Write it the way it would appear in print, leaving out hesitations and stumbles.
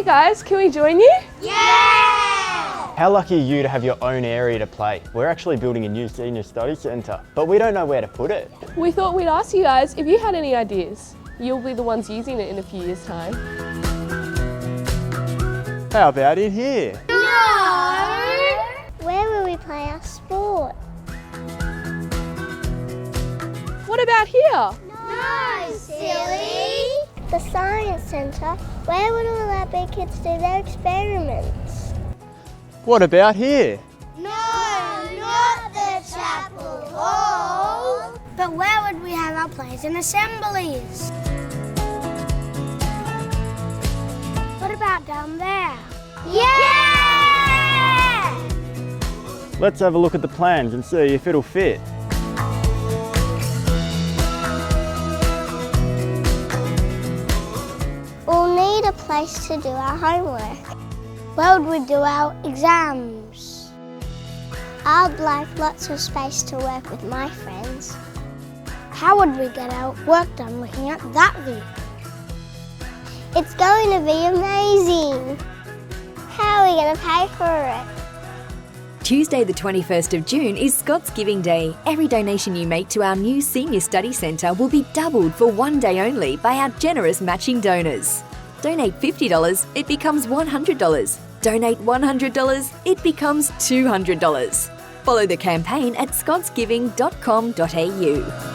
Hey guys, can we join you? How lucky are you to have your own area to play? We're actually building a new senior study centre, but we don't know where to put it. We thought we'd ask you guys if you had any ideas. You'll be the ones using it in a few years' time. How about in here? Where will we play our sport? What about here? No, silly! The science centre. Where would all our big kids do their experiments? What about here? No, not the chapel hall. But where would we have our plays and assemblies? What about down there? Yeah! Let's have a look at the plans and see if it'll fit. We'll need a place to do our homework. Where would we do our exams? I'd like lots of space to work with my friends. How would we get our work done looking at that view? It's going to be amazing. How are we going to pay for it? Tuesday the 21st of June is Scots Giving Day. Every donation you make to our new Senior Study Centre will be doubled for one day only by our generous matching donors. Donate $50, it becomes $100. Donate $100, it becomes $200. Follow the campaign at scotsgiving.com.au.